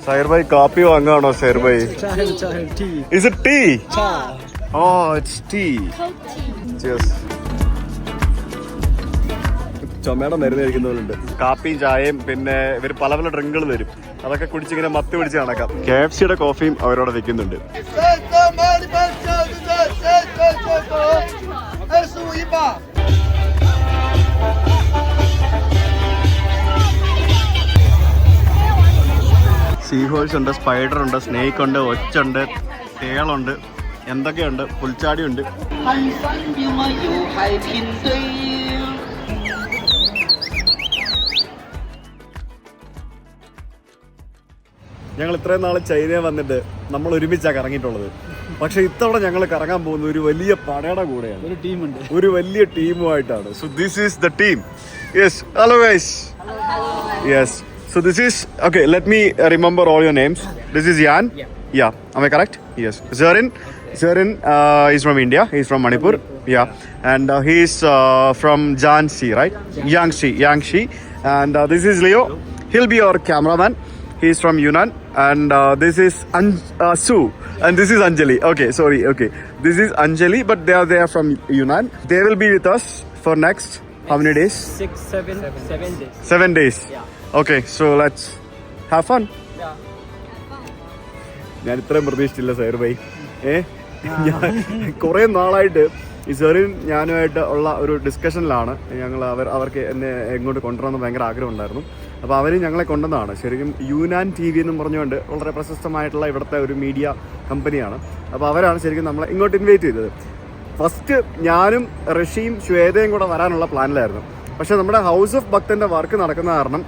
Sahir bhai, coffee vaangano, Sahir bhai. Chai, tea. Is it tea? Chai. Oh, it's tea. Cheers. ചുമയുടെ മരുന്ന് കഴിക്കുന്നവരുണ്ട്. കാപ്പിയും ചായയും പിന്നെ ഇവർ പല പല ഡ്രിങ്കുകൾ തരും. അതൊക്കെ കുടിച്ചിങ്ങനെ മത്ത് പിടിച്ച് നടക്കാം. KFCയുടെ കോഫിയും അവരോട് വെക്കുന്നുണ്ട്. സീഹോൾസ് ഉണ്ട്, സ്പൈഡർ ഉണ്ട്, സ്നേക്ക് ഉണ്ട്, ഒച്ചുണ്ട്, തേളുണ്ട്, എന്തൊക്കെയുണ്ട്, പുൽച്ചാടിയുണ്ട്. ഞങ്ങൾ ഇത്രയും നാൾ ചൈനയിൽ വന്നിട്ട് നമ്മൾ ഒരുമിച്ചാണ് കറങ്ങിയിട്ടുള്ളത്. പക്ഷെ ഇത്തവണ ഞങ്ങൾ കറങ്ങാൻ പോകുന്ന ഒരു വലിയ പടയുടെ കൂടെയാണ്. ഒരു ടീമുണ്ട്, ഒരു വലിയ ടീമുമായിട്ടാണ്. So this is the team. Yes, hello guys. Yes, so this is okay, let me remember all your names. This is Yan. Yeah, am I correct? Yes. Zarin is from India. He's from Manipur. Yeah, and he's from Jiangxi, right? Jiangxi. And this is Leo. He'll be our cameraman. He's from Yunnan. And this is Su, and this is Anjali. Okay, sorry. Okay, this is Anjali, but they are from Yunnan. They will be with us for next how many days? 7 days. 7 days. Yeah. Okay, so let's have fun. ഞാൻ ഇത്രയും പ്രതീക്ഷിച്ചില്ല Sair by. കുറേ നാളായിട്ട് ഈ serine ഞാനുമായിട്ട് ഉള്ള ഒരു ഡിസ്കഷനിലാണ്. അവർക്ക് എന്നെ എങ്ങോട്ട് കൊണ്ടുവരണമെന്ന് ഭയങ്കര ആഗ്രഹം ഉണ്ടായിരുന്നു. അപ്പോൾ അവർ ഞങ്ങളെ കൊണ്ടുവന്നതാണ്. ശരിക്കും യുനാൻ TV എന്നും പറഞ്ഞുകൊണ്ട് വളരെ പ്രശസ്തമായിട്ടുള്ള ഇവിടുത്തെ ഒരു മീഡിയ കമ്പനിയാണ്. അപ്പോൾ അവരാണ് ശരിക്കും നമ്മളെ ഇങ്ങോട്ട് ഇൻവൈറ്റ് ചെയ്തത്. ഫസ്റ്റ് ഞാനും ഋഷിയും ശ്വേതയും കൂടെ വരാനുള്ള പ്ലാനിലായിരുന്നു. പക്ഷേ നമ്മുടെ ഹൗസ് ഓഫ് ഭക്തൻ്റെ വർക്ക് നടക്കുന്ന കാരണം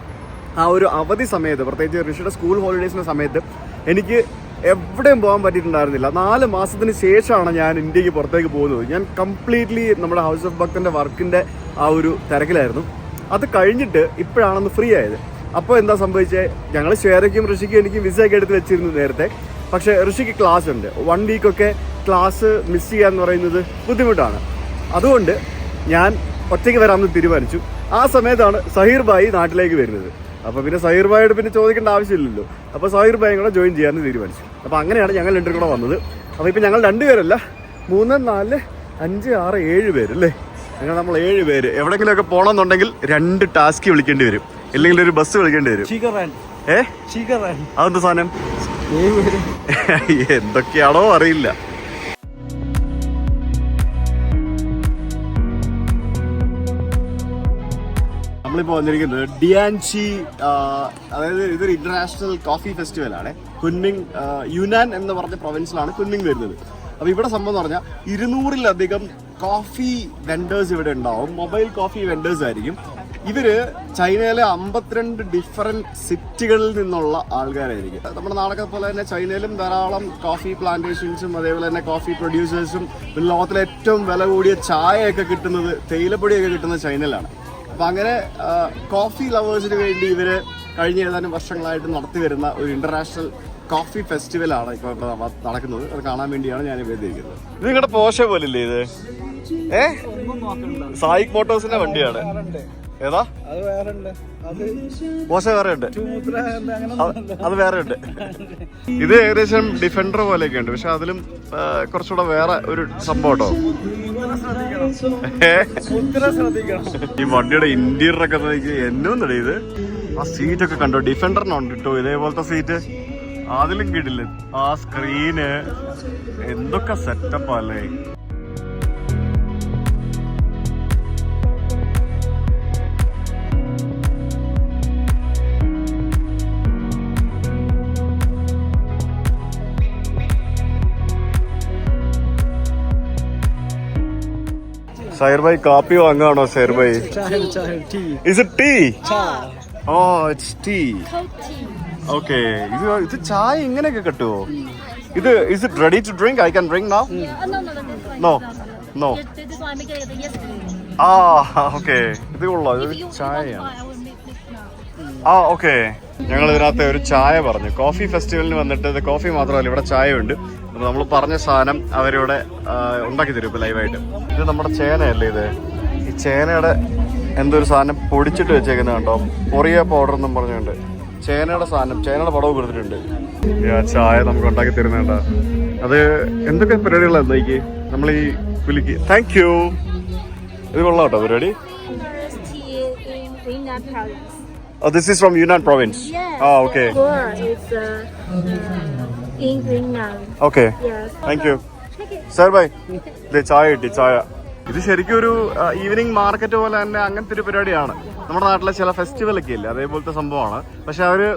ആ ഒരു അവധി സമയത്ത്, പ്രത്യേകിച്ച് ഋഷിയുടെ സ്കൂൾ ഹോളിഡേയ്സിൻ്റെ സമയത്ത് എനിക്ക് എവിടെയും പോകാൻ പറ്റിയിട്ടുണ്ടായിരുന്നില്ല. 4 മാസത്തിന് ശേഷമാണ് ഞാൻ ഇന്ത്യക്ക് പുറത്തേക്ക് പോകുന്നത്. ഞാൻ കംപ്ലീറ്റ്ലി നമ്മുടെ ഹൗസ് ഓഫ് ഭക്തൻ്റെ വർക്കിൻ്റെ ആ ഒരു തിരക്കിലായിരുന്നു. അത് കഴിഞ്ഞിട്ട് ഇപ്പോഴാണെന്ന് ഫ്രീ ആയത്. അപ്പോൾ എന്താ സംഭവിച്ചത്, ഞങ്ങൾ ശ്വേതയ്ക്കും ഋഷിക്കും എനിക്കും വിസയൊക്കെ എടുത്ത് വെച്ചിരുന്നു നേരത്തെ. പക്ഷേ ഋഷിക്ക് ക്ലാസ് ഉണ്ട്. 1 വീക്കൊക്കെ ക്ലാസ് മിസ് ചെയ്യുക എന്ന് പറയുന്നത് ബുദ്ധിമുട്ടാണ്. അതുകൊണ്ട് ഞാൻ ഒറ്റയ്ക്ക് വരാമെന്ന് തീരുമാനിച്ചു. ആ സമയത്താണ് സഹീർ ഭായി നാട്ടിലേക്ക് വരുന്നത്. അപ്പോൾ പിന്നെ സഹീർ ഭായിയോട് പിന്നെ ചോദിക്കേണ്ട ആവശ്യമില്ലല്ലോ. അപ്പോൾ സഹീർ ഭായി കൂടെ ജോയിൻ ചെയ്യാമെന്ന് തീരുമാനിച്ചു. അപ്പോൾ അങ്ങനെയാണ് ഞങ്ങൾ രണ്ടും കൂടെ വന്നത്. അപ്പോൾ ഇപ്പം ഞങ്ങൾ 2 പേരല്ല, 3, 4, 5, 6, 7 പേര് അല്ലേ. ഞങ്ങൾ 7 പേര് എവിടെയെങ്കിലുമൊക്കെ പോകണമെന്നുണ്ടെങ്കിൽ 2 ടാസ്കി വിളിക്കേണ്ടി വരും, ഇല്ലെങ്കിൽ ഒരു ബസ് വിളിക്കേണ്ടി വരും. അതെന്താ സാധനം? എന്തൊക്കെയാണോ അറിയില്ല. നമ്മളിപ്പോൾ വന്നിരിക്കുന്നത് ഡിയാൻഷി, അതായത് ഇതൊരു ഇന്റർനാഷണൽ കോഫി ഫെസ്റ്റിവലാണ്. കുൻമിങ്, യുനാൻ എന്ന് പറഞ്ഞ പ്രൊവിൻസിലാണ് കുൻമിങ് വരുന്നത്. അപ്പോൾ ഇവിടെ സംഭവം എന്ന് പറഞ്ഞാൽ 200-ലധികം കോഫി വെൻഡേഴ്സ് ഇവിടെ ഉണ്ടാവും. മൊബൈൽ കോഫി വെൻഡേഴ്സ് ആയിരിക്കും ഇവര്. ചൈനയിലെ 52 ഡിഫറെന്റ് സിറ്റികളിൽ നിന്നുള്ള ആൾക്കാരായിരിക്കും. നമ്മുടെ നാടൊക്കെ പോലെ തന്നെ ചൈനയിലും ധാരാളം കോഫി പ്ലാന്റേഷൻസും അതേപോലെ തന്നെ കോഫി പ്രൊഡ്യൂസേഴ്സും, ലോകത്തിലെ ഏറ്റവും വില കൂടിയ ചായയൊക്കെ കിട്ടുന്നത്, തേയിലപ്പൊടിയൊക്കെ കിട്ടുന്നത് ചൈനയിലാണ്. അപ്പം അങ്ങനെ കോഫി ലവേഴ്സിന് വേണ്ടി ഇവർ കഴിഞ്ഞ ഏതാനും വർഷങ്ങളായിട്ട് നടത്തി വരുന്ന ഒരു ഇന്റർനാഷണൽ കോഫി ഫെസ്റ്റിവലാണ് ഇപ്പോൾ നടക്കുന്നത്. അത് കാണാൻ വേണ്ടിയാണ് ഞാൻ ഇവിടെ ഇരിക്കുന്നത്. ഇത് നിങ്ങളുടെ പോഷ പോലില്ലേ ഇത്? സായിക് മോട്ടോഴ്സിന്റെ വണ്ടിയാണ്. ഏതാ? പോഷ വേറെ ഉണ്ട്, അത് വേറെ ഉണ്ട്. ഇത് ഏകദേശം ഡിഫൻഡർ പോലെയൊക്കെ ഉണ്ട്, പക്ഷെ അതിലും കുറച്ചുകൂടെ വേറെ ഒരു സംഭവം കേട്ടോ. ഈ വണ്ടിയുടെ ഇന്റീരിയർ ഒക്കെ എന്നൊന്നടേ ഇത്. ആ സീറ്റൊക്കെ കണ്ടോ, ഡിഫൻഡറിനുണ്ട് കേട്ടോ ഇതേപോലത്തെ സീറ്റ്. അതിലും കിട്ടില്ല. ആ സ്ക്രീന് എന്തൊക്കെ സെറ്റപ്പാ അല്ലേ. സൈർ ഭായി, കാപ്പി വാങ്ങാണോ Sair Bhai? Is it tea? Oh, it's tea. Okay. ഇത് ചായ ഇങ്ങനെയൊക്കെ കിട്ടുമോ? ഇത് is it ready to drink? I can drink now? No. Okay. ഇത് കൊള്ളാം. ഇത് ചായയാണ്. ഓക്കെ. ഞങ്ങൾ ഇതിനകത്ത് ഒരു ചായ പറഞ്ഞു. കോഫി ഫെസ്റ്റിവലിന് വന്നിട്ട് ഇത് കോഫി മാത്രമല്ല, ഇവിടെ ചായ ഉണ്ട്. അപ്പോൾ നമ്മൾ പറഞ്ഞ സാധനം അവരിവിടെ ഉണ്ടാക്കി തരും ഇപ്പോൾ ലൈവായിട്ട്. ഇത് നമ്മുടെ ചേനയല്ലേ ഇത്? ഈ ചേനയുടെ എന്തൊരു സാധനം പൊടിച്ചിട്ട് വെച്ചേക്കുന്നത് കണ്ടോ, പൊറിയ പൗഡർ എന്നും പറഞ്ഞുകൊണ്ട്. ചേനയുടെ സാധനം, ചേനയുടെ പടവ് കൊടുത്തിട്ടുണ്ട്. ചായ നമുക്ക് ഉണ്ടാക്കി തരുന്നുണ്ട. അത് എന്തൊക്കെ പരിപാടികളാണ് എന്തായിക്ക് നമ്മൾ ഈ പുലിക്ക്. Thank you. ഇത് കൊള്ളാം കേട്ടോ പരിപാടി. Oh, this is from Yunnan province. Yes. Oh, okay. It's in Yunnan. Okay. Yes. Thank you. Sir, bye. ഇത് ചായ കിട്ടി, ചായ. ഇത് ശരിക്കും ഒരു ഈവനിങ് മാർക്കറ്റ് പോലെ തന്നെ അങ്ങനത്തെ ഒരു പരിപാടിയാണ്. നമ്മുടെ നാട്ടിലെ ചില ഫെസ്റ്റിവലൊക്കെ ഇല്ലേ, അതേപോലത്തെ സംഭവമാണ്. പക്ഷെ അവര്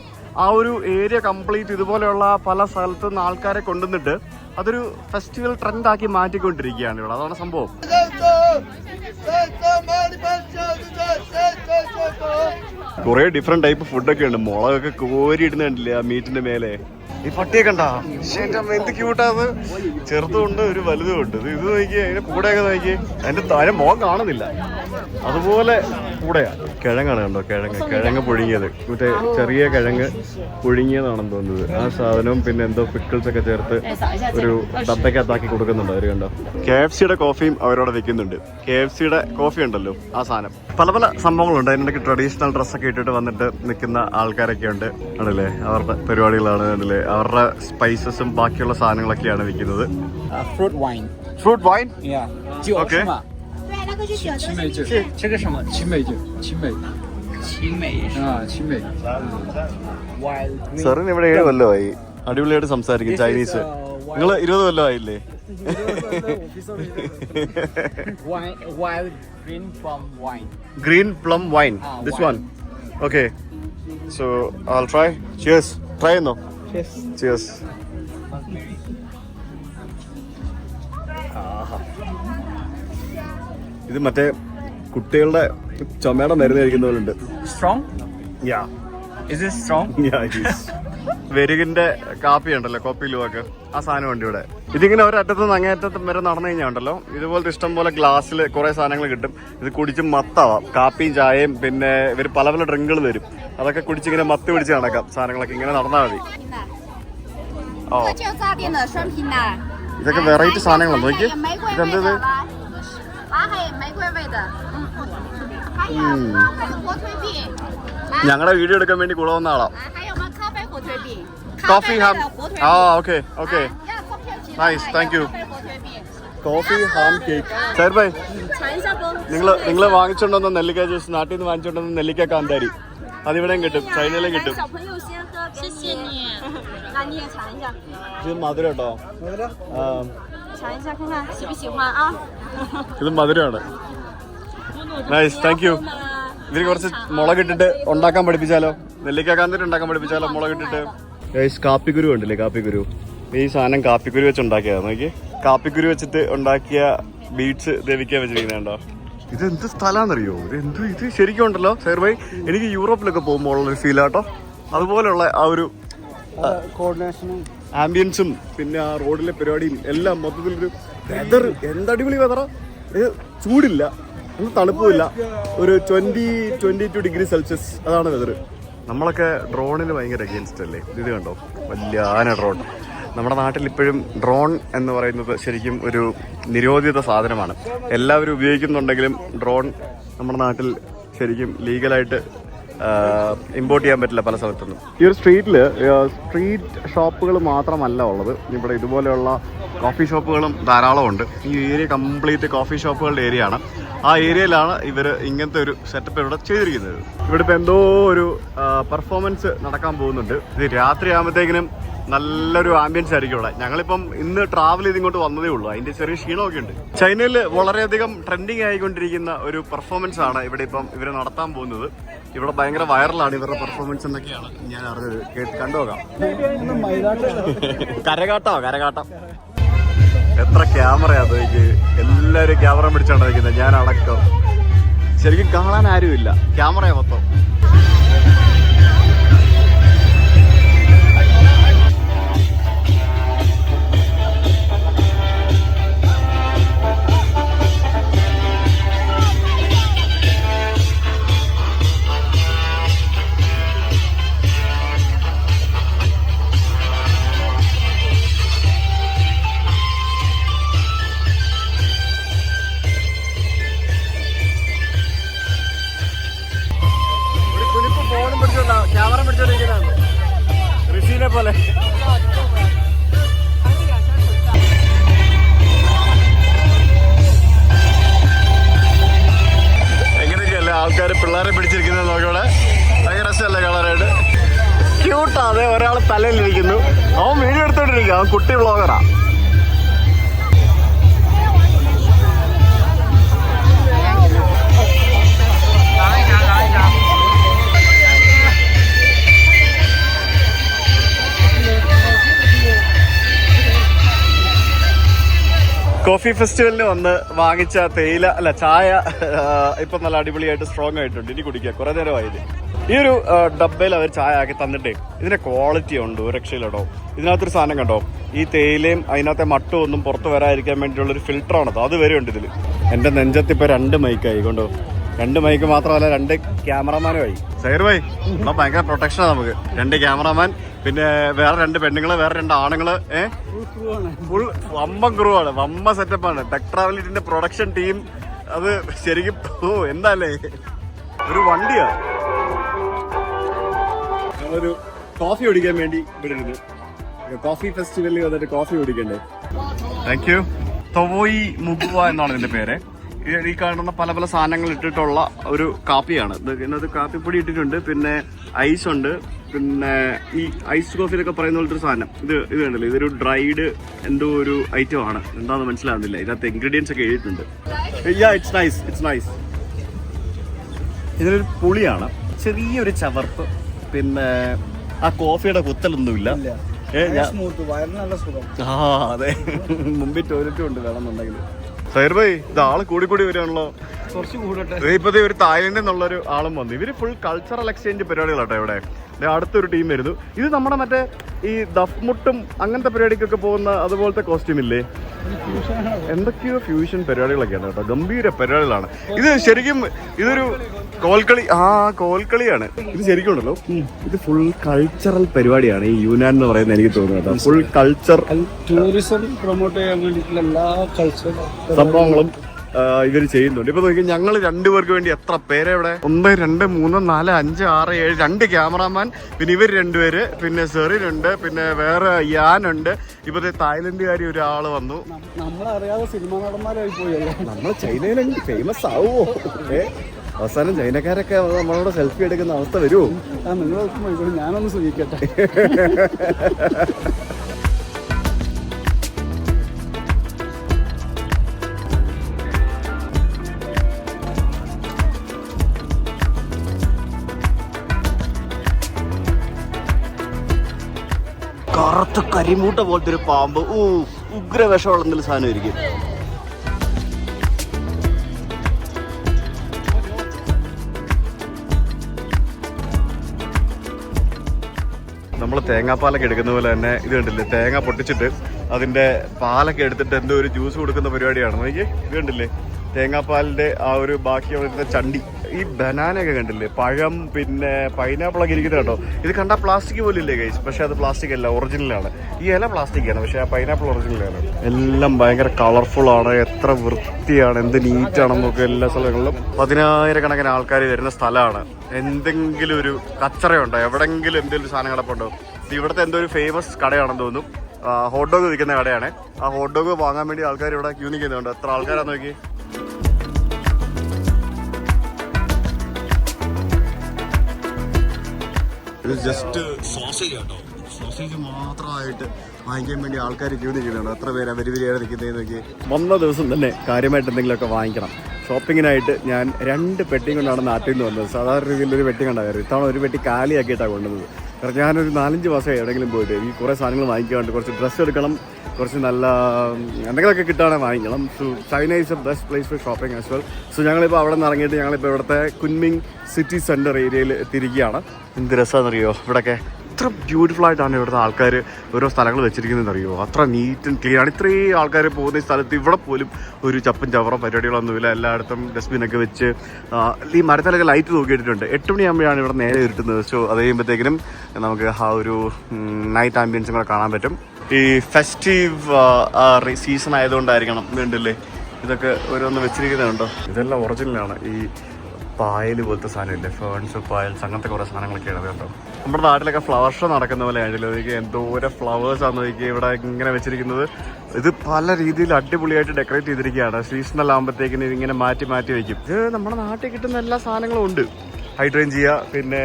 ആ ഒരു ഏരിയ കംപ്ലീറ്റ് ഇതുപോലെയുള്ള പല സ്ഥലത്തു നിന്ന് ആൾക്കാരെ കൊണ്ടുവന്നിട്ട് അതൊരു ഫെസ്റ്റിവൽ ട്രെൻഡാക്കി മാറ്റിക്കൊണ്ടിരിക്കുകയാണ് ഇവിടെ. അതാണ് സംഭവം. കുറെ ഡിഫറെന്റ് ടൈപ്പ് ഫുഡൊക്കെ ഉണ്ട്. മുളകൊക്കെ കോരി ഇടുന്ന കണ്ടില്ലേ ആ മീറ്റിന്റെ മേലെ. ഈ പട്ടിയെ കണ്ടാ എന്ത് ക്യൂട്ടാ അത്. ചെറുതുണ്ട്, ഒരു വലുതുമുണ്ട്. ഇത് നോക്കി, അതിന്റെ കൂടെയൊക്കെ നോക്കി, അതിന്റെ മുഖം കാണുന്നില്ല. അതുപോലെ കൂടെയാ. കിഴങ്ങാണ് കണ്ടോ, കിഴങ്ങ് പുഴുങ്ങിയത്. മറ്റേ ചെറിയ കിഴങ്ങ് പുഴുങ്ങിയതാണെന്ന് തോന്നുന്നത്. ആ സാധനവും പിന്നെ എന്തോ പിക്കിൾസ് ഒക്കെ ചേർത്ത് ഒരു ഡബയ്ക്കകത്താക്കി കൊടുക്കുന്നുണ്ട് അവർ. കണ്ടോ, KFCയുടെ കോഫിയും അവരവിടെ വെക്കുന്നുണ്ട്. KFCയുടെ കോഫി ഉണ്ടല്ലോ, ആ സാധനം. പല പല സംഭവങ്ങളുണ്ട്. അതിനിടയ്ക്ക് ട്രഡീഷണൽ ഡ്രസ്സൊക്കെ ഇട്ടിട്ട് വന്നിട്ട് നിൽക്കുന്ന ആൾക്കാരൊക്കെ ഉണ്ട്. ആണല്ലേ, അവരുടെ പരിപാടികളാണ്. ആണല്ലേ, അവരുടെ സ്പൈസസും ബാക്കിയുള്ള സാധനങ്ങളൊക്കെയാണ് വിൽക്കുന്നത്. Fruit wine. Fruit wine. Yeah. Okay. 青梅酒，这个什么？青梅酒，青梅啊，青梅。Wild green. സാറിന് ഇവിടെ 7 കൊല്ലമായി. അടിപൊളിയായിട്ട് സംസാരിക്കും ചൈനീസ്. നിങ്ങൾ 20 കൊല്ലമായില്ലേ? Wild green plum wine. Green plum wine. This one. Okay. So I'll try. Cheers. Try no. Yes. Cheers. ഇത് മറ്റേ കുട്ടികളുടെ ചുമയുടെ മരുന്ന് കഴിക്കുന്ന പോലെ ഉണ്ട്. Strong? Yeah. Is it strong? Yeah, it is. വെരുകിന്റെ കാപ്പി ഉണ്ടല്ലോ, കോപ്പി ലൂവൊക്കെ, ആ സാധനം ഉണ്ട് ഇവിടെ. ഇതിങ്ങനെ ഒരറ്റത്ത് നിന്ന് അങ്ങേറ്റത്തും വരെ നടന്നു കഴിഞ്ഞാൽ ഉണ്ടല്ലോ, ഇതുപോലത്തെ ഇഷ്ടം പോലെ ഗ്ലാസ്സിൽ കുറെ സാധനങ്ങൾ കിട്ടും. ഇത് കുടിച്ച് മത്താവാം. കാപ്പിയും ചായയും പിന്നെ ഇവർ പല പല ഡ്രിങ്കുകൾ തരും. അതൊക്കെ കുടിച്ചിങ്ങനെ മത്ത് പിടിച്ച് നടക്കാം. സാധനങ്ങളൊക്കെ ഇങ്ങനെ നടന്നാൽ മതി. ഓ, ഇതൊക്കെ വെറൈറ്റി സാധനങ്ങളാണ്. നോക്കി, ഇതെന്തത്? ഞങ്ങളുടെ വീഡിയോ എടുക്കാൻ വേണ്ടി കൂടെ വന്ന ആളാ. Coffee ham. ആ, okay okay, nice, thank you. Coffee ham cake. Sir bye, നിങ്ങൾ വാങ്ങിച്ചോണ്ടെന്ന നെല്ലിക്ക ജ്യൂസ്, നാട്ടിൽ നിന്ന് വാങ്ങിച്ചോണ്ടെന്ന നെല്ലിക്ക കാന്താരി, അതിവിടെയും കിട്ടും, ചൈനയിലും കിട്ടും. ഇത് മധുരം കേട്ടോ. ഇത് മധുരമാണ്. Nice, thank U. ഇതിന് കുറച്ച് മുളകിട്ടിട്ട് ഉണ്ടാക്കാൻ പഠിപ്പിച്ചാലോ? നെല്ലിക്ക കാന്താരി ഉണ്ടാക്കാൻ പഠിപ്പിച്ചാലോ മുളകിട്ടിട്ട്? കാപ്പിക്കുരു ഉണ്ടല്ലേ, കാപ്പിക്കുരു. ഈ സാധനം കാപ്പിക്കുരു വെച്ച് ഉണ്ടാക്കിയതാണ്. നോക്കി, കാപ്പിക്കുരു വെച്ചിട്ട് ഉണ്ടാക്കിയ ബീഡ്സ് ദേവിക്കാൻ വെച്ചിരിക്കുന്നുണ്ടോ. ഇതെന്ത് സ്ഥലമാണെന്നറിയോ? ഇത് ശരിക്കും ഉണ്ടല്ലോ സേർ ഭായി, എനിക്ക് യൂറോപ്പിലൊക്കെ പോകുമ്പോൾ ഉള്ളൊരു ഫീലാട്ടോ. അതുപോലെയുള്ള ആ ഒരു കോർഡിനേഷനും ആംബിയൻസും പിന്നെ ആ റോഡിലെ പരിപാടിയും എല്ലാം മൊത്തത്തിലൊരു വെതർ. എന്തടിപൊളി വെതറാ. ഇത് ചൂടില്ല, തണുപ്പുമില്ല. ഒരു 22 ഡിഗ്രി സെൽഷ്യസ്, അതാണ് വെതർ. നമ്മളൊക്കെ ഡ്രോണിന് ഭയങ്കര അഗെയിൻസ്റ്റ് അല്ലേ. ഇത് കണ്ടോ, വലിയ ആന ഡ്രോൺ. നമ്മുടെ നാട്ടിൽ ഇപ്പോഴും ഡ്രോൺ എന്ന് പറയുന്നത് ശരിക്കും ഒരു നിരോധിത സാധനമാണ്. എല്ലാവരും ഉപയോഗിക്കുന്നുണ്ടെങ്കിലും ഡ്രോൺ നമ്മുടെ നാട്ടിൽ ശരിക്കും ലീഗലായിട്ട് ഇമ്പോർട്ട് ചെയ്യാൻ പറ്റില്ല പല സ്ഥലത്തൊന്നും. ഈ ഒരു സ്ട്രീറ്റ് ഷോപ്പുകൾ മാത്രമല്ല ഉള്ളത്, ഇവിടെ ഇതുപോലെയുള്ള കോഫി ഷോപ്പുകളും ധാരാളമുണ്ട്. ഈ ഏരിയ കംപ്ലീറ്റ് കോഫി ഷോപ്പുകളുടെ ഏരിയ ആണ്. ആ ഏരിയയിലാണ് ഇവർ ഇങ്ങനത്തെ ഒരു സെറ്റപ്പ് ഇവിടെ ചെയ്തിരിക്കുന്നത്. ഇവിടെ ഇപ്പോൾ എന്തോ ഒരു പെർഫോമൻസ് നടക്കാൻ പോകുന്നുണ്ട്. ഇത് രാത്രി ആകുമ്പോഴത്തേക്കിനും നല്ലൊരു ആംബിയൻസ് ആയിരിക്കും ഇവിടെ. ഞങ്ങളിപ്പം ഇന്ന് ട്രാവൽ ചെയ്ത് ഇങ്ങോട്ട് വന്നതേ ഉള്ളൂ, അതിന്റെ ചെറിയ ക്ഷീണമൊക്കെ ഉണ്ട്. ചൈനയിൽ വളരെയധികം ട്രെൻഡിങ് ആയിക്കൊണ്ടിരിക്കുന്ന ഒരു പെർഫോമൻസ് ആണ് ഇവിടെ ഇപ്പം ഇവർ നടത്താൻ പോകുന്നത്. ഇവിടെ ഭയങ്കര വൈറലാണ് ഇവരുടെ പെർഫോമൻസ് എന്നൊക്കെയാണ് ഞാൻ അറിഞ്ഞത്. കണ്ടുപോകാം. കരകാട്ടം. എത്ര ക്യാമറയാ നോക്കി, എല്ലാവരും ക്യാമറ പിടിച്ചാണ് നിൽക്കുന്നത്, ഞാൻ അടക്കം. ശരിക്കും കാണാൻ ആരുമില്ല, ക്യാമറയാ മൊത്തം. ക്യാമറ പിടിച്ചോണ്ടിരിക്കുന്നതാണ് ഋഷിനെ പോലെ. എങ്ങനെയൊക്കെയല്ലേ ആൾക്കാർ പിള്ളേരെ പിടിച്ചിരിക്കുന്നത് നോക്കിയോടെ. ഭയങ്കര രസമല്ലേ കാണാനായിട്ട്. ക്യൂട്ടാ. അതെ, ഒരാൾ തലയിലിരിക്കുന്നു, അവൻ വീഡിയോ എടുത്തോണ്ടിരിക്കുക. അവൻ കുട്ടി വ്ളോഗറാ. കോഫി ഫെസ്റ്റിവലിന് വന്ന് വാങ്ങിച്ച തേയില അല്ല ചായ ഇപ്പൊ നല്ല അടിപൊളിയായിട്ട് സ്ട്രോങ് ആയിട്ടുണ്ട്. ഇനി കുടിക്കുക, കുറെ നേരമായില്ലേ. ഈ ഒരു ഡബ്ബയിൽ അവർ ചായ ആക്കി തന്നിട്ടേ ഇതിന്റെ ക്വാളിറ്റി ഉണ്ട്, ഒരു രക്ഷയിലോ. ഇതിനകത്തൊരു സാധനം കണ്ടോ, ഈ തേയിലയും അതിനകത്തെ മട്ടും ഒന്നും പുറത്ത് വരാതിരിക്കാൻ വേണ്ടിയുള്ള ഒരു ഫിൽറ്ററാണത്, അത് വരെ ഉണ്ട് ഇതിൽ. എന്റെ നെഞ്ചത്ത് ഇപ്പൊ 2 മൈക്കായി കൊണ്ടോ. 2 മൈക്ക് മാത്രമല്ല 2 ക്യാമറമാനുമായി. സൈർ ഭായി എന്നാ ഭയങ്കര പ്രൊട്ടക്ഷനാണ് നമുക്ക്. 2 ക്യാമറമാൻ, പിന്നെ വേറെ 2 പെണ്ണുങ്ങള്, വേറെ 2 ആണുങ്ങള്. ഫുൾ വമ്പം ക്രൂവാണ്, വമ്പ സെറ്റപ്പാണ്. ടെക് ട്രാവലിറ്റിന്റെ പ്രൊഡക്ഷൻ ടീം അത് ശരിക്കും എന്താല്ലേ ഒരു വണ്ടിയാ. ഞങ്ങളൊരു കോഫി കുടിക്കാൻ വേണ്ടി ഇവിടെ ഇരുന്നു. കോഫി ഫെസ്റ്റിവലിൽ വന്നിട്ട് കോഫി കുടിക്കണ്ടേ. Thank you. തൊവോയി മുബുവ എന്നാണ് ഇതിന്റെ പേര്. ഈ കാണുന്ന പല പല സാധനങ്ങൾ ഇട്ടിട്ടുള്ള ഒരു കാപ്പിയാണ്. ഇതിനകത്ത് കാപ്പിപ്പൊടി ഇട്ടിട്ടുണ്ട്, പിന്നെ ഐസ് ഉണ്ട്, പിന്നെ ഈ ഐസ് കോഫിയിലൊക്കെ പറയുന്ന പോലത്തെ ഒരു സാധനം. ഇത് കണ്ടല്ലോ, ഇതൊരു ഡ്രൈഡ് എന്തോ ഒരു ഐറ്റം ആണ്, എന്താണെന്ന് മനസ്സിലാവുന്നില്ല. ഇതിനകത്ത് ഇൻഗ്രീഡിയൻസ് ഒക്കെ എഴുതിയിട്ടുണ്ട്. It's nice, it's nice. ഇതിനൊരു പുളിയാണ്, ചെറിയൊരു ചവർപ്പ്, പിന്നെ ആ കോഫിയുടെ കുത്തലൊന്നുമില്ല. ആ അതെ, മുമ്പിൽ ടോയ്ലറ്റും ഉണ്ട് വേണമെന്നുണ്ടെങ്കിൽ. സൈർ ഭായി ഇത് ആള് കൂടി വരികയാണല്ലോ. ഇപ്പത്തെ ഒരു തായ്ലൻഡിൽ നിന്നുള്ളൊരു ആളും വന്നു. ഇവര് ഫുൾ കൾച്ചറൽ എക്സ്ചേഞ്ച് പരിപാടികളാട്ടോ ഇവിടെ. അടുത്തൊരു ടീം വരുന്നു. ഇത് നമ്മുടെ മറ്റേ ഈ ദഫ്മുട്ടും അങ്ങനത്തെ പരിപാടിക്കൊക്കെ പോകുന്ന അതുപോലത്തെ കോസ്റ്റ്യൂം ഇല്ലേ, എന്തൊക്കെയോ ഫ്യൂഷൻ പരിപാടികളൊക്കെയാണ് കേട്ടോ. ഗംഭീര പരിപാടികളാണ് ഇത്. ശരിക്കും ഇതൊരു കോൽക്കളി. കോൽക്കളിയാണ് ഇത് ശരിക്കും ഉണ്ടല്ലോ. ഇത് ഫുൾ കൾച്ചറൽ പരിപാടിയാണ് ഈ യൂനാൻ എന്ന് പറയുന്നത്, എനിക്ക് തോന്നുന്നു കേട്ടോ. ഫുൾ കൾച്ചർ, ടൂറിസം പ്രൊമോട്ട് ചെയ്യാൻ വേണ്ടിയിട്ടുള്ള എല്ലാ കൾച്ചർ സംഭവങ്ങളും ഇവർ ചെയ്യുന്നുണ്ട്. ഇപ്പൊ നോക്കി, ഞങ്ങൾ 2 പേർക്ക് വേണ്ടി എത്ര പേരെ ഇവിടെ, 1 2 3 4 5 6 7 2 ക്യാമറാമാൻ, പിന്നെ ഇവർ 2 പേര്, പിന്നെ സെറിനുണ്ട്, പിന്നെ വേറെ യാനുണ്ട്. ഇപ്പത്തെ തായ്ലൻഡുകാരി ഒരാള് വന്നു. നമ്മളറിയാതെ സിനിമാ നടന്മാരായി പോയല്ലേ. നമ്മൾ ചൈനയിൽ ഫേമസ് ആവുമോ? അവസാനം ചൈനക്കാരൊക്കെ നമ്മളോട് സെൽഫി എടുക്കുന്ന അവസ്ഥ വരുമോ? നിങ്ങൾ ഞാനൊന്ന് സൂചിക്കട്ടെ. കറുത്ത കരിമൂട്ട പോലത്തെ ഒരു പാമ്പ്, ഉഗ്ര വിഷമുള്ള എന്തെങ്കിലും സാധനമായിരിക്കും. നമ്മൾ തേങ്ങാപ്പാലൊക്കെ എടുക്കുന്ന പോലെ തന്നെ ഇത് കണ്ടില്ലേ, തേങ്ങ പൊട്ടിച്ചിട്ട് അതിന്റെ പാലൊക്കെ എടുത്തിട്ട് എന്തോ ഒരു ജ്യൂസ് കൊടുക്കുന്ന പരിപാടിയാണ്. നോക്കിയേ, ഇത് കണ്ടില്ലേ, തേങ്ങാപ്പാലിന്റെ ആ ഒരു ബാക്കി വരുന്ന ചണ്ടി. ഈ ബനാനയൊക്കെ കണ്ടില്ലേ, പഴം, പിന്നെ പൈനാപ്പിളൊക്കെ ഇരിക്കുന്നത് കേട്ടോ. ഇത് കണ്ടാൽ പ്ലാസ്റ്റിക് പോലും ഇല്ലേ ഗൈസ്, പക്ഷെ അത് പ്ലാസ്റ്റിക് അല്ല, ഒറിജിനലാണ്. ഈ ഇല പ്ലാസ്റ്റിക് ആണ്, പക്ഷെ ആ പൈനാപ്പിൾ ഒറിജിനലാണ്. എല്ലാം ഭയങ്കര കളർഫുൾ ആണ്, എത്ര വൃത്തിയാണ്, എന്ത് നീറ്റാണെന്നൊക്കെ. എല്ലാ സ്ഥലങ്ങളിലും 10,000 ആൾക്കാർ വരുന്ന സ്ഥലമാണ്. എന്തെങ്കിലും ഒരു കച്ചറയുണ്ടോ, എവിടെങ്കിലും എന്തെങ്കിലും സാധനം കിടപ്പുണ്ടോ? ഇവിടുത്തെ എന്തോ ഒരു ഫേമസ് കടയാണെന്ന് തോന്നുന്നു. ഹോട്ട് ഡോഗ് വിൽക്കുന്ന കടയാണ്. ആ ഹോട്ട് ഡോഗ് വാങ്ങാൻ വേണ്ടി ആൾക്കാർ ഇവിടെ ക്യൂ നിൽക്കുന്നുണ്ട്. എത്ര ആൾക്കാരാന്ന് നോക്കി. ഇത് ജസ്റ്റ് സോസേജ് കേട്ടോ, സോസേജ് മാത്രമായിട്ട് വാങ്ങിക്കാൻ വേണ്ടി ആൾക്കാർ ക്യൂ നിൽക്കുന്നുണ്ട്. എത്ര പേരാ വരിവരിയായിട്ട് നിൽക്കുന്നതെന്ന് നോക്കി. വന്ന ദിവസം തന്നെ കാര്യമായിട്ട് എന്തെങ്കിലുമൊക്കെ വാങ്ങിക്കണം. ഷോപ്പിങ്ങിനായിട്ട് ഞാൻ 2 പെട്ടി കൊണ്ടാണ് നാട്ടിൽ നിന്ന് വന്നത്. സാധാരണ രീതിയിൽ ഒരു പെട്ടി കണ്ടായിരുന്നു. ഇത്തവണ ഒരു പെട്ടി കാലിയാക്കിയിട്ടാണ് കൊണ്ടുവന്നത്. കാരണം ഞാനൊരു 4-5 മാസം എവിടെയെങ്കിലും പോയിട്ട് ഈ കുറേ സാധനങ്ങൾ വാങ്ങിക്കാറുണ്ട്. കുറച്ച് ഡ്രസ്സ് എടുക്കണം, കുറച്ച് നല്ല എന്തെങ്കിലുമൊക്കെ കിട്ടുകയാണെങ്കിൽ വാങ്ങിക്കണം. So China is A best place for shopping as well. So ഞങ്ങളിപ്പോൾ അവിടെ നിന്ന് ഇറങ്ങിയിട്ട് ഞങ്ങളിപ്പോൾ ഇവിടുത്തെ കുൻമിങ് സിറ്റി സെൻറ്റർ ഏരിയയിൽ തിരിക്കുകയാണ്. എന്ത് രസമാണെന്നറിയോ, ഇവിടെയൊക്കെ എത്ര ബ്യൂട്ടിഫുൾ ആയിട്ടാണ് ഇവിടുത്തെ ആൾക്കാർ ഓരോ സ്ഥലങ്ങൾ വെച്ചിരിക്കുന്നതെന്ന് അറിയുമോ. അത്ര നീറ്റ് ആൻഡ് ക്ലീൻ ആണ്. ഇത്രയും ആൾക്കാർ പോകുന്ന ഈ സ്ഥലത്ത് ഇവിടെ പോലും ഒരു ചപ്പും ചവറോ പരിപാടികളൊന്നുമില്ല. എല്ലായിടത്തും ഡസ്റ്റ്ബിനൊക്കെ വെച്ച് ഈ മരത്തിലൊക്കെ ലൈറ്റ് തൂക്കിയിട്ടുണ്ട്. 8 മണിയാകുമ്പോഴാണ് ഇവിടെ നേരെ ഇരുട്ടുന്നത്. സോ അത് കഴിയുമ്പോഴത്തേക്കിനും നമുക്ക് ആ ഒരു നൈറ്റ് ആംബിയൻസും കൂടെ കാണാൻ പറ്റും. ഈ ഫെസ്റ്റീവ് സീസൺ ആയതുകൊണ്ടായിരിക്കണം. വേണ്ടില്ലേ ഇതൊക്കെ ഓരോന്ന് വെച്ചിരിക്കുന്നുണ്ടോ. ഇതെല്ലാം ഒറിജിനലാണ്. ഈ പായൽ പോലത്തെ സാധനമില്ലേ, ഫേൺസ്, പായൽസ്, അങ്ങനത്തെ കുറേ സാധനങ്ങളൊക്കെയാണ് കേട്ടോ. നമ്മുടെ നാട്ടിലൊക്കെ ഫ്ലവർ ഷോ നടക്കുന്ന പോലെ ആണല്ലോ. എനിക്ക് എന്തോരം ഫ്ലവേഴ്സാണെന്ന് നോക്കി ഇവിടെ ഇങ്ങനെ വെച്ചിരിക്കുന്നത്. ഇത് പല രീതിയിൽ അടിപൊളിയായിട്ട് ഡെക്കറേറ്റ് ചെയ്തിരിക്കുകയാണ്. സീസണൽ ആകുമ്പോഴത്തേക്കിന് ഇതിങ്ങനെ മാറ്റി മാറ്റി വയ്ക്കും. ഇത് നമ്മുടെ നാട്ടിൽ കിട്ടുന്ന എല്ലാ സാധനങ്ങളും ഉണ്ട്. ഹൈഡ്രേഞ്ചിയ, പിന്നെ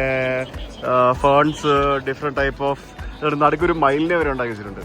ഫേൺസ്, ഡിഫറെൻറ്റ് ടൈപ്പ് ഓഫ്, നടുക്കൊരു മയിലിനെ വരെ ഉണ്ടാക്കി വെച്ചിട്ടുണ്ട്.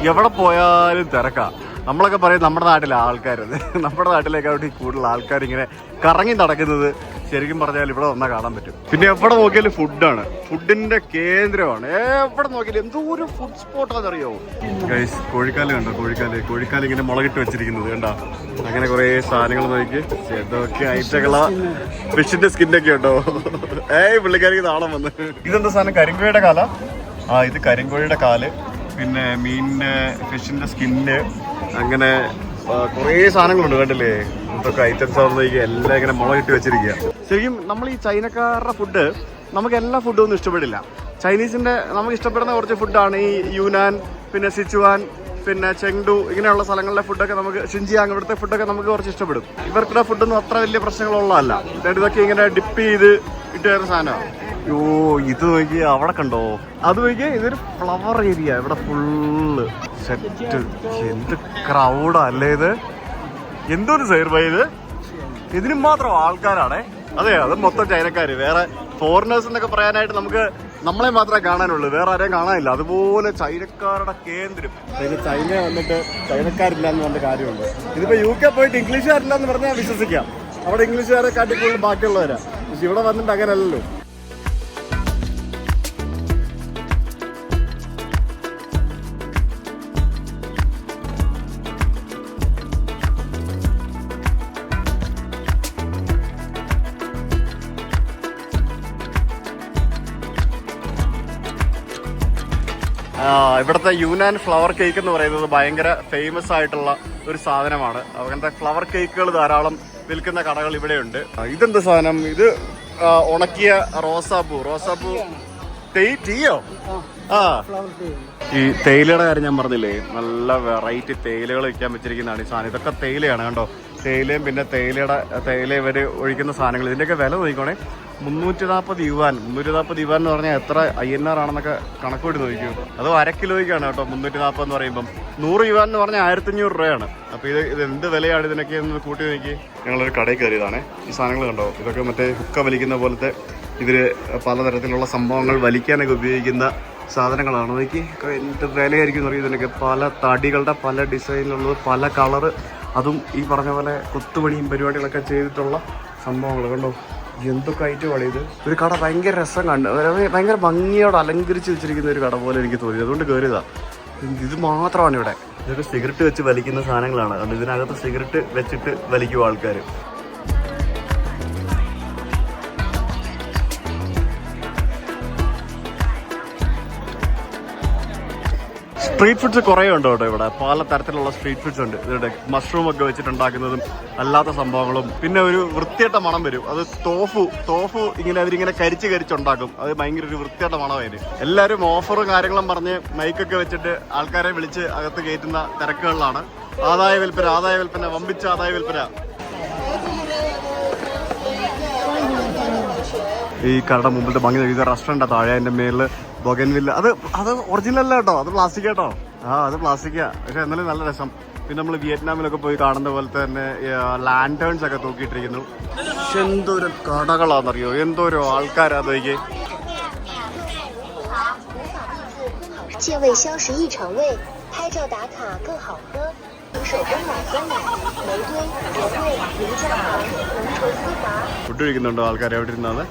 എവിടെ പോയാലും തിരക്കാ. നമ്മളൊക്കെ പറയും നമ്മുടെ നാട്ടിലെ ആൾക്കാരത്, നമ്മുടെ നാട്ടിലേക്കായിട്ട് കൂടുതൽ ആൾക്കാർ ഇങ്ങനെ കറങ്ങി നടക്കുന്നത് ശരിക്കും പറഞ്ഞാൽ ഇവിടെ വന്നാൽ കാണാൻ പറ്റും. പിന്നെ എവിടെ നോക്കിയാലും ഫുഡാണ്, ഫുഡിന്റെ കേന്ദ്രമാണ്. എവിടെ നോക്കിയാലും എന്തോ ഒരു ഫുഡ് സ്പോട്ടാണെന്നറിയോ ഗൈസ്. കോഴിക്കാല് കണ്ടോ, കോഴിക്കാല് ഇങ്ങനെ മുളകിട്ട് വെച്ചിരിക്കുന്നത് കണ്ടോ. അങ്ങനെ കുറേ സാധനങ്ങൾ നോക്കി, ഏതൊക്കെ ഐറ്റങ്ങളാ. ഫിഷിന്റെ സ്കിന്നൊക്കെ ഉണ്ടോ. പുള്ളിക്കാരിക്ക് നാണം വന്ന്. ഇതെന്താ സാധനം, കരിങ്കോഴിയുടെ കാല? ഇത് കരിങ്കോഴിയുടെ കാല്, പിന്നെ മീനിന്റെ, ഫിഷിന്റെ സ്കിന്ന്, അങ്ങനെ കുറേ സാധനങ്ങളുണ്ട് കണ്ടില്ലേ. ഇതൊക്കെ ഐറ്റംസ് ആവുന്നേക്ക് എല്ലാം ഇങ്ങനെ മുളകിട്ട് വെച്ചിരിക്കുക. ശരിക്കും നമ്മൾ ഈ ചൈനക്കാരുടെ ഫുഡ് നമുക്ക് എല്ലാ ഫുഡും ഒന്നും ഇഷ്ടപ്പെടില്ല. ചൈനീസിന്റെ നമുക്ക് ഇഷ്ടപ്പെടുന്ന കുറച്ച് ഫുഡാണ് ഈ യൂനാൻ, പിന്നെ സിച്ചുവാൻ, പിന്നെ ചെങ്ഡു, ഇങ്ങനെയുള്ള സ്ഥലങ്ങളിലെ ഫുഡൊക്കെ നമുക്ക്, ഷിൻജിയാങ്, ഇവിടുത്തെ ഫുഡൊക്കെ നമുക്ക് കുറച്ച് ഇഷ്ടപ്പെടും. ഇവർക്കുള്ള ഫുഡൊന്നും അത്ര വലിയ പ്രശ്നങ്ങളുള്ളതല്ല. ഇതൊക്കെ ഇങ്ങനെ ഡിപ്പ് ചെയ്ത് ഇട്ട് തരുന്ന സാധനമാണ്. യോ, ഇത് നോക്കി അവിടെ കണ്ടോ, അത് നോക്കി. ഇതൊരു ഫ്ലവർ ഏരിയ, ഇവിടെ ഫുള്ള് സെറ്റ്. എന്ത് ക്രൗഡാ അല്ലേ ഇത്. എന്തൊരു സൈർബൈ ഇത്. ഇതിനും മാത്രം ആൾക്കാരാണേ. അതെ, അത് മൊത്തം ചൈനക്കാര്. വേറെ ഫോറിനേഴ്സ് എന്നൊക്കെ പറയാനായിട്ട് നമുക്ക് നമ്മളെ മാത്രമേ കാണാനുള്ളൂ, വേറെ ആരെയും കാണാനില്ല. അതുപോലെ ചൈനക്കാരുടെ കേന്ദ്രം. ചൈന വന്നിട്ട് ചൈനക്കാരില്ല എന്ന് പറഞ്ഞ കാര്യമുണ്ട്. ഇതിപ്പോ UK പോയിട്ട് ഇംഗ്ലീഷുകാരില്ല എന്ന് പറഞ്ഞാൽ വിശ്വസിക്കാം. അവിടെ ഇംഗ്ലീഷുകാരെ കാട്ടിക്കൂടുതൽ ബാക്കിയുള്ളവരാ. പക്ഷെ ഇവിടെ വന്നിട്ട് അങ്ങനെയല്ലല്ലോ. ഇവിടുത്തെ യൂനാൻ ഫ്ലവർ കേക്ക് എന്ന് പറയുന്നത് ഭയങ്കര ഫേമസ് ആയിട്ടുള്ള ഒരു സാധനമാണ്. അങ്ങനത്തെ ഫ്ലവർ കേക്കുകൾ ധാരാളം വിൽക്കുന്ന കടകൾ ഇവിടെയുണ്ട്. ഇതെന്താ സാധനം? ഇത് ഉണക്കിയ റോസാപ്പൂ ടീയോ? ഈ തേയിലയുടെ കാര്യം ഞാൻ പറഞ്ഞില്ലേ, നല്ല വെറൈറ്റി തേയിലകൾ വയ്ക്കാൻ വെച്ചിരിക്കുന്നതാണ് ഈ സാധനം. ഇതൊക്കെ തേയിലയാണ് കണ്ടോ. തേയിലയും പിന്നെ തേയില ഇവര് ഒഴിക്കുന്ന സാധനങ്ങൾ. ഇതിന്റെയൊക്കെ വില നോക്കിക്കോണേ, 340 യുവാൻ. 340 യുവാൻ എന്ന് പറഞ്ഞാൽ എത്ര INR ആണെന്നൊക്കെ കണക്കൂടി നോക്കൂ. അത് 1 കിലോയ്ക്കാണ് കേട്ടോ 340 എന്ന് പറയുമ്പം. 100 യുവാൻ എന്ന് പറഞ്ഞാൽ 1500 രൂപയാണ്. അപ്പൊ ഇത് എന്ത് വിലയാണ് ഇതിനൊക്കെ ഒന്ന് കൂട്ടി നോക്കി. ഞങ്ങളൊരു കടയിൽ കയറിയതാണേ. ഈ സാധനങ്ങൾ കണ്ടോ, ഇതൊക്കെ മറ്റേ ഹുക്ക വലിക്കുന്ന പോലത്തെ, ഇവര് പലതരത്തിലുള്ള സംഭവങ്ങൾ വലിക്കാനൊക്കെ ഉപയോഗിക്കുന്ന സാധനങ്ങളാണ്. നോക്കി എന്ത് വിലയായിരിക്കും എന്ന് പറയും. ഇതിനൊക്കെ പല തടികളുടെ പല ഡിസൈനിലുള്ളത്, പല കളറ്, അതും ഈ പറഞ്ഞ പോലെ കൊത്തുപണിയും പരിപാടികളൊക്കെ ചെയ്തിട്ടുള്ള സംഭവങ്ങൾ കണ്ടോ. എന്തൊക്കെ ഐറ്റമാണ് ഇത്. ഒരു കട ഭയങ്കര രസം കണ്ട്, ഭയങ്കര ഭംഗിയോടെ അലങ്കരിച്ച് വെച്ചിരിക്കുന്ന ഒരു കട പോലെ എനിക്ക് തോന്നി. അതുകൊണ്ട് കയറിയതാ. ഇത് മാത്രമാണ് ഇവിടെ. ഇതൊക്കെ സിഗരറ്റ് വെച്ച് വലിക്കുന്ന സാധനങ്ങളാണ്. അതുകൊണ്ട് ഇതിനകത്ത് സിഗരറ്റ് വെച്ചിട്ട് വലിക്കും ആൾക്കാർ. സ്ട്രീറ്റ് ഫുഡ്സ് കുറേ ഉണ്ട് കേട്ടോ ഇവിടെ. പല തരത്തിലുള്ള സ്ട്രീറ്റ് ഫുഡ്സ് ഉണ്ട്. ഇവിടെ മഷ്റൂം ഒക്കെ വെച്ചിട്ടുണ്ടാക്കുന്നതും അല്ലാത്ത സംഭവങ്ങളും. പിന്നെ ഒരു വൃത്തിയായിട്ട മണം വരും. അത് തോഫു ഇങ്ങനെ അവരിങ്ങനെ കരിച്ചുണ്ടാക്കും. അത് ഭയങ്കര ഒരു വൃത്തിയായിട്ട മണമായിരുന്നു. എല്ലാവരും ഓഫറും കാര്യങ്ങളും പറഞ്ഞ് മൈക്കൊക്കെ വെച്ചിട്ട് ആൾക്കാരെ വിളിച്ച് അകത്ത് കയറ്റുന്ന തിരക്കുകളിലാണ്. ആദായ വിൽപ്പന, വമ്പിച്ച ആദായ വിൽപ്പന. ഈ കടയുടെ മുമ്പിലത്തെ ഭംഗി ഇത് റെസ്റ്റോറൻറ്റാണ്. താഴെ അതിന്റെ മേളില് ബൊഗൻവില്ല. അത് ഒറിജിനൽ അല്ല കേട്ടോ, അത് പ്ലാസ്റ്റിക് കേട്ടോ. അത് പ്ലാസ്റ്റിക്കാ, പക്ഷെ എന്നാലും നല്ല രസം. പിന്നെ നമ്മൾ വിയറ്റ്നാമിലൊക്കെ പോയി കാണുന്ന പോലത്തെ തന്നെ ലാൻറ്റേൺസ് ഒക്കെ തൂക്കിയിട്ടിരിക്കുന്നു. എന്തോരം കടകളാണെന്നറിയോ, എന്തോരോ ആൾക്കാരാ നോക്കി. ഫുഡ് കഴിക്കുന്നുണ്ടോ ആൾക്കാർ എവിടെ ഇരുന്നാണ്.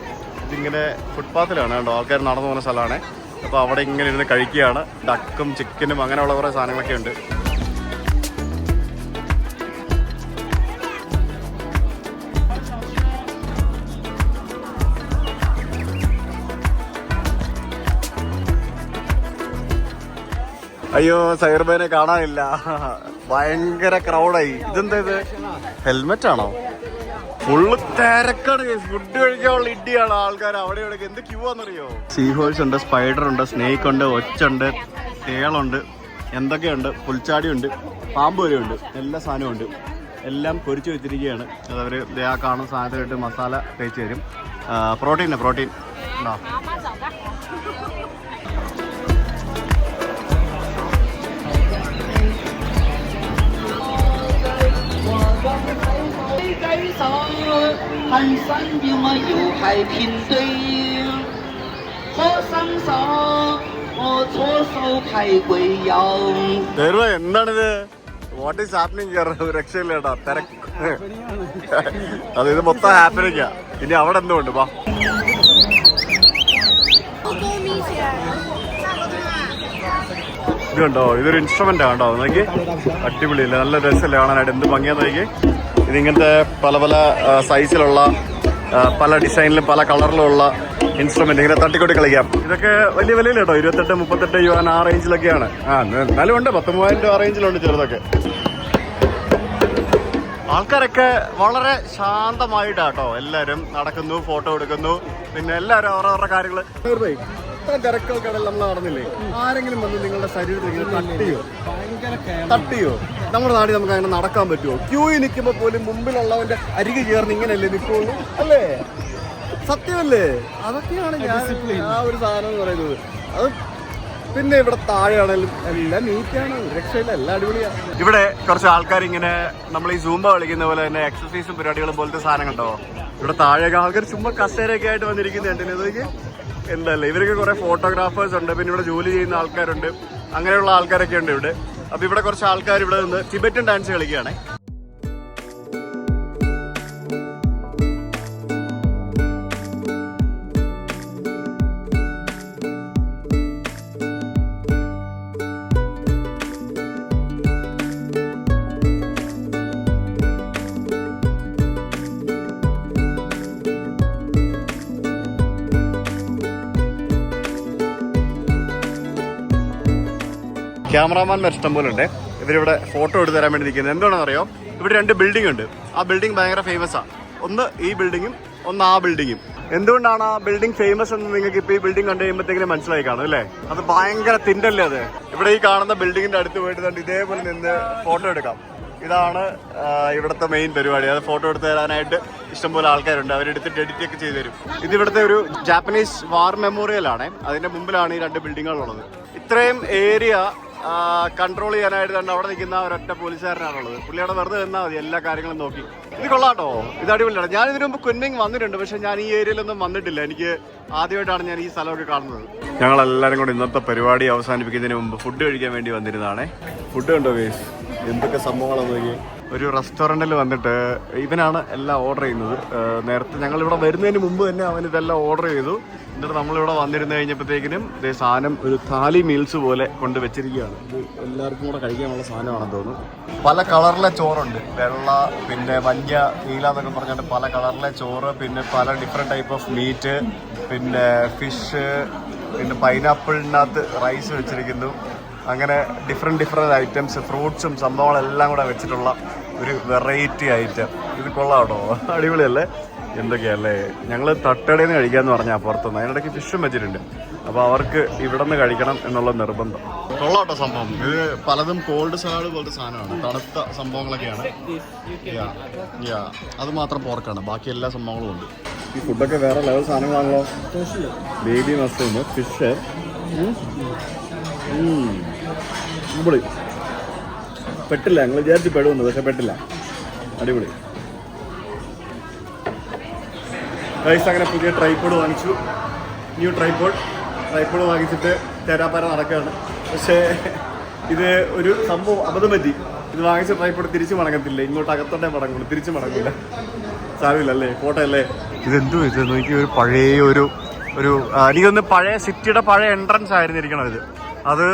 ഇതിങ്ങനെ ഫുട്പാത്തിലാണ് കേട്ടോ, ആൾക്കാർ നടന്നു പോകുന്ന സ്ഥലമാണ്. അപ്പോൾ അവിടെ ഇങ്ങനെ ഇരുന്ന് കഴിക്കുകയാണ്. ഡക്കും ചിക്കനും അങ്ങനെയുള്ള കുറേ സാധനങ്ങളൊക്കെ ഉണ്ട്. അയ്യോ, സൈർബേനെ കാണാനില്ല, ഭയങ്കര ക്രൗഡായി. ഇതെന്താ ഇത്, ഹെൽമെറ്റ് ആണോ? ഫുള്ള് തിരക്കാണ്. ഫുഡ് കഴിക്കാനുള്ള ഇടിയാണ് ആൾക്കാർ. അവിടെ ഇവിടെ എന്ത് ക്യൂ ആണെന്നറിയോ? സീ ഹോഴ്സ് ഉണ്ട്, സ്പൈഡർ ഉണ്ട്, സ്നേക്ക് ഉണ്ട്, ഒച്ചുണ്ട്, തേളുണ്ട്, എന്തൊക്കെയുണ്ട്, പുൽച്ചാടിയുണ്ട്, പാമ്പ് വരെ ഉണ്ട്. എല്ലാ സാധനവും ഉണ്ട്. എല്ലാം പൊരിച്ച് വെച്ചിരിക്കുകയാണ്. അതവർ ആ കാണുന്ന സാധനത്തിലിട്ട് മസാല തേച്ച് തരും. പ്രോട്ടീൻ ഉണ്ടോ? 寒山有么有海平对，火山上我左手开鬼腰。എന്താണിത്? What is happening? രക്ഷയില്ല കേട്ടോ, തിരക്ക്. അത് ഇത് മൊത്തം ഹാപ്പനിങ്ങാ. ഇനി അവിടെ എന്തുകൊണ്ട് വാ. ഇത് കണ്ടോ, ഇതൊരു ഇൻസ്ട്രുമെന്റ് ആണോ നോക്കി? അടിപൊളിയല്ലേ, നല്ല രസമല്ലേ കാണാനായിട്ട്? എന്ത് ഭംഗിയാന്ന് നോക്കി. ഇതിങ്ങനത്തെ പല പല സൈസിലുള്ള, പല ഡിസൈനിലും പല കളറിലുള്ള ഇൻസ്ട്രുമെന്റ് ഇങ്ങനെ തട്ടിക്കൊട്ടി കളിക്കാം. ഇതൊക്കെ വലിയ വിലയില്ല കേട്ടോ, 28-38 യുവാൻ ആ റേഞ്ചിലൊക്കെയാണ്. എന്നാലും ഉണ്ട് 10,000 രൂപ ആ റേഞ്ചിലുണ്ട് ചെറുതൊക്കെ. ആൾക്കാരൊക്കെ വളരെ ശാന്തമായിട്ടാട്ടോ എല്ലാവരും നടക്കുന്നു, ഫോട്ടോ എടുക്കുന്നു. പിന്നെ എല്ലാവരും അവരവരുടെ കാര്യങ്ങൾ. തിരക്കൾക്കിടയിൽ നമ്മൾ നടന്നില്ലേ, ആരെങ്കിലും വന്ന് നിങ്ങളുടെ ശരീരത്തിൽ തട്ടിയോ? നമ്മുടെ നാട്ടിൽ നമുക്ക് അങ്ങനെ നടക്കാൻ പറ്റുമോ? ക്യൂയിൽ നിൽക്കുമ്പോൾ പോലും മുമ്പിലുള്ളവന്റെ അരികെ ചേർന്ന് ഇങ്ങനെയല്ലേ നിൽക്കുള്ളൂ, അല്ലേ? സത്യമല്ലേ? അതൊക്കെയാണ് ഞാൻ ആ ഒരു സാധനം എന്ന് പറയുന്നത്. അത് പിന്നെ ഇവിടെ താഴെയാണെങ്കിലും എല്ലാം നീറ്റാണ്, രക്ഷയില്ല, എല്ലാം അടിപൊളിയാണ്. ഇവിടെ കുറച്ച് ആൾക്കാർ ഇങ്ങനെ നമ്മൾ ഈ സൂംബ കളിക്കുന്ന പോലെ തന്നെ എക്സസൈസും പരിപാടികളും പോലത്തെ സാധനം കണ്ടോ? ഇവിടെ താഴെയൊക്കെ ആൾക്കാർ ചുമ്മാ കസേരയൊക്കെ ആയിട്ട് വന്നിരിക്കുന്നുണ്ട്. ഇതൊക്കെ എന്തല്ലേ, ഇവരൊക്കെ കുറെ ഫോട്ടോഗ്രാഫേഴ്സ് ഉണ്ട്, പിന്നെ ഇവിടെ ജോലി ചെയ്യുന്ന ആൾക്കാരുണ്ട്, അങ്ങനെയുള്ള ആൾക്കാരൊക്കെ ഉണ്ട് ഇവിടെ. അപ്പൊ ഇവിടെ കുറച്ച് ആൾക്കാർ ഇവിടെ നിന്ന് ടിബറ്റൻ ഡാൻസ് കളിക്കുകയാണ്. ക്യാമറാമാൻമാർ ഇഷ്ടം പോലെ ഉണ്ട്. ഇവരിവിടെ ഫോട്ടോ എടുത്ത് തരാൻ വേണ്ടി നിൽക്കുന്നത്. എന്താണെന്ന് അറിയോ? ഇവിടെ 2 ബിൽഡിംഗ് ഉണ്ട്. ആ ബിൽഡിംഗ് ഭയങ്കര ഫേമസ് ആണ്. ഒന്ന് ഈ ബിൽഡിങ്ങും ഒന്ന് ആ ബിൽഡിങ്ങും. എന്തുകൊണ്ടാണ് ആ ബിൽഡിംഗ് ഫേമസ് എന്ന് നിങ്ങൾക്ക് ഇപ്പോൾ ഈ ബിൽഡിംഗ് കണ്ടു കഴിയുമ്പോഴത്തേക്കിനും മനസ്സിലായി കാണും അല്ലേ? അത് ഭയങ്കര തിണ്ടല്ലേ അത്. ഇവിടെ ഈ കാണുന്ന ബിൽഡിങ്ങിന്റെ അടുത്ത് പോയിട്ട് ഇതേപോലെ നിന്ന് ഫോട്ടോ എടുക്കാം. ഇതാണ് ഇവിടുത്തെ മെയിൻ പരിപാടി. അത് ഫോട്ടോ എടുത്ത് തരാനായിട്ട് ഇഷ്ടംപോലെ ആൾക്കാരുണ്ട്. അവരെടുത്തിട്ട് എഡിറ്റ് ഒക്കെ ചെയ്തു തരും. ഇത് ഇവിടുത്തെ ഒരു ജാപ്പനീസ് വാർ മെമ്മോറിയൽ ആണ്. അതിന്റെ മുമ്പിലാണ് ഈ 2 ബിൽഡിങ്ങുകളുള്ളത്. ഇത്രയും ഏരിയ കൺട്രോൾ ചെയ്യാനായിട്ട് തന്നെ അവിടെ നിൽക്കുന്ന ഒരൊറ്റ പോലീസുകാരനാണുള്ളത്. പുള്ളിയുടെ വെറുതെ നിന്നാൽ മതി, എല്ലാ കാര്യങ്ങളും നോക്കി. ഇത് കൊള്ളാട്ടോ, ഇത് അടിപൊളിയാണ്. ഞാൻ ഇതിനു മുമ്പ് കുൻമിങ് വന്നിട്ടുണ്ട്, പക്ഷെ ഞാൻ ഈ ഏരിയയിലൊന്നും വന്നിട്ടില്ല. എനിക്ക് ആദ്യമായിട്ടാണ് ഞാൻ ഈ സ്ഥലമൊക്കെ കാണുന്നത്. ഞങ്ങളെല്ലാവരും കൂടി ഇന്നത്തെ പരിപാടി അവസാനിപ്പിക്കുന്നതിന് മുമ്പ് ഫുഡ് കഴിക്കാൻ വേണ്ടി വന്നിരുന്നതാണേ. ഫുഡ് കണ്ടോ ഗയ്സ്, എന്തൊക്കെ സംഭവങ്ങളാണ് നോക്കി. ഒരു റെസ്റ്റോറൻറ്റിൽ വന്നിട്ട് ഇവനാണ് എല്ലാം ഓർഡർ ചെയ്യുന്നത്. നേരത്തെ ഞങ്ങളിവിടെ വരുന്നതിന് മുമ്പ് തന്നെ അവൻ ഇതെല്ലാം ഓർഡർ ചെയ്തു. എന്നിട്ട് നമ്മളിവിടെ വന്നിരുന്ന് കഴിഞ്ഞപ്പോഴത്തേക്കിനും ഇതേ സാധനം ഒരു താലി മീൽസ് പോലെ കൊണ്ട് വെച്ചിരിക്കുകയാണ്. ഇത് എല്ലാവർക്കും കൂടെ കഴിക്കാനുള്ള സാധനമാണെന്ന് തോന്നുന്നു. പല കളറിലെ ചോറുണ്ട്, വെള്ള, പിന്നെ മഞ്ഞ, നീല എന്നൊക്കെ പറഞ്ഞിട്ട് പല കളറിലെ ചോറ്, പിന്നെ പല ഡിഫറെൻറ്റ് ടൈപ്പ് ഓഫ് മീറ്റ്, പിന്നെ ഫിഷ്, പിന്നെ പൈനാപ്പിളിനകത്ത് റൈസ് വെച്ചിരിക്കുന്നു. അങ്ങനെ ഡിഫറെൻറ്റ് ഐറ്റംസ്, ഫ്രൂട്ട്സും സംഭവങ്ങളെല്ലാം കൂടെ വെച്ചിട്ടുള്ള ഒരു വെറൈറ്റി ഐറ്റം. ഇത് കൊള്ളാം കേട്ടോ, അടിപൊളിയല്ലേ? എന്തൊക്കെയല്ലേ. ഞങ്ങൾ തട്ടടയിൽ നിന്ന് കഴിക്കാമെന്ന് പറഞ്ഞാൽ പുറത്തുനിന്ന്. അതിനിടയ്ക്ക് ഫിഷും വെച്ചിട്ടുണ്ട്. അപ്പോൾ അവർക്ക് ഇവിടെ നിന്ന് കഴിക്കണം എന്നുള്ള നിർബന്ധം. കൊള്ളാം കേട്ടോ സംഭവം. ഇത് പലതും കോൾഡ് സലാഡ് പോലത്തെ സാധനമാണ്, തണുത്ത സംഭവങ്ങളൊക്കെയാണ്. അത് മാത്രം പോർക്കാണ്, ബാക്കി എല്ലാ സംഭവങ്ങളും ഉണ്ട്. ഈ ഫുഡൊക്കെ വേറെ ലെവൽ സാധനങ്ങളാണല്ലോ. ബേബി മഷ്റൂം, ഫിഷ്, അടിപൊളി. പെട്ടില്ല, ഞങ്ങൾ വിചാരിച്ച് പെടുമെന്ന്, പക്ഷെ പെട്ടില്ല. അടിപൊളി. റൈസ് അങ്ങനെ പുതിയ ട്രൈപോഡ് വാങ്ങിച്ചു. ന്യൂ ട്രൈപോഡ് വാങ്ങിച്ചിട്ട് തേരാപ്പാര നടക്കുകയാണ്. പക്ഷേ ഇത് ഒരു സംഭവം അബദ്ധം പറ്റി. ഇത് വാങ്ങിച്ച ട്രൈപോഡ് തിരിച്ച് മടങ്ങത്തില്ല, ഇങ്ങോട്ട് അകത്തോട്ടേ മടങ്ങുള്ളൂ, തിരിച്ച് മടങ്ങില്ല. സാരമില്ല അല്ലേ, പോട്ടെ അല്ലേ. ഇതെന്തോ ഇത് നോക്കി, ഒരു പഴയ ഒരു എനിക്കൊന്ന് പഴയ സിറ്റിയുടെ പഴയ എൻട്രൻസ് ആയിരുന്നിരിക്കണം ഇത്. അത്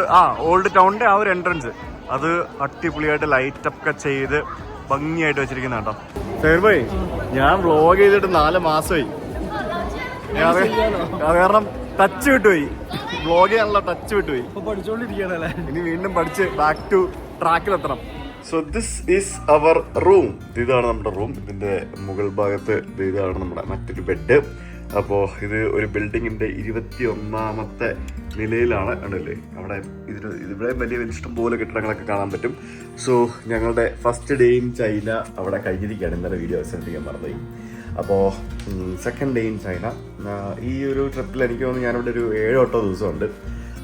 ഓൾഡ് ടൗണിന്റെ ആ ഒരു എൻട്രൻസ്. അത് അടിപൊളിയായിട്ട് ലൈറ്റൊക്കെ ചെയ്ത് ഭംഗിയായിട്ട് വെച്ചിരിക്കുന്ന കേട്ടോ. ഫേർബോയ്, ഞാൻ വ്ളോഗ് ചെയ്തിട്ട് 4 മാസമായി. കാരണം ടച്ച് വിട്ടുപോയി, വ്ളോഗ് ചെയ്യാനുള്ള ടച്ച് വിട്ടുപോയി. ഇനി വീണ്ടും പഠിച്ച് ബാക്ക് ടു ട്രാക്കിലെത്തണം. So this is our room. ഇതാണ് നമ്മുടെ റൂം. ഇതിൻ്റെ മുകൾ ഭാഗത്ത് ഇതാണ് നമ്മുടെ മറ്റൊരു ബെഡ്. അപ്പോൾ ഇത് ഒരു ബിൽഡിങ്ങിൻ്റെ 21ാമത്തെ നിലയിലാണ് ഉണ്ടല്ലേ. അവിടെ ഇവിടെ വലിയ ഇഷ്ടം പോലെ കെട്ടിടങ്ങളൊക്കെ കാണാൻ പറ്റും. സോ ഞങ്ങളുടെ ഫസ്റ്റ് ഡേ ഇൻ ചൈന അവിടെ കഴിഞ്ഞിരിക്കുകയാണ്. ഇന്നലെ വീഡിയോ അവസാനിപ്പിക്കാൻ മറന്നുപോയി. അപ്പോൾ സെക്കൻഡ് ഡേ ഇൻ ചൈന. ഈ ഒരു ട്രിപ്പിൽ എനിക്ക് തോന്നുന്നു ഞാനിവിടെ ഒരു 7-8 ദിവസമുണ്ട്.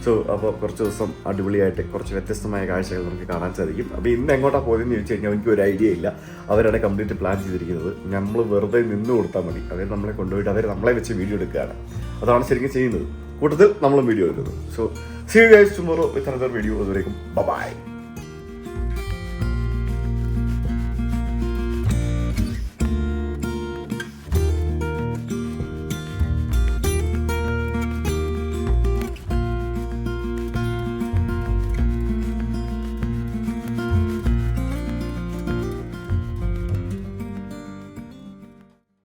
സോ അപ്പോൾ കുറച്ച് ദിവസം അടിപൊളിയായിട്ട് കുറച്ച് വ്യത്യസ്തമായ കാഴ്ചകൾ നമുക്ക് കാണാൻ സാധിക്കും. അപ്പോൾ ഇന്ന് എങ്ങോട്ടാണ് പോയതെന്ന് ചോദിച്ചു കഴിഞ്ഞാൽ എനിക്ക് ഒരു ഐഡിയ ഇല്ല. അവരാണ് കംപ്ലീറ്റ് പ്ലാൻ ചെയ്തിരിക്കുന്നത്. നമ്മൾ വെറുതെ നിന്ന് കൊടുത്താൽ മതി. അവർ നമ്മളെ കൊണ്ടുപോയിട്ട് അവർ നമ്മളെ വെച്ച് വീഡിയോ എടുക്കുകയാണ്. അതാണ് ശരിക്കും ചെയ്യുന്നത്. കൂട്ടത്തിൽ നമ്മളും വീഡിയോ എടുക്കുന്നു. So see you guys tomorrow with another video. അതുവരേക്കും ബൈ.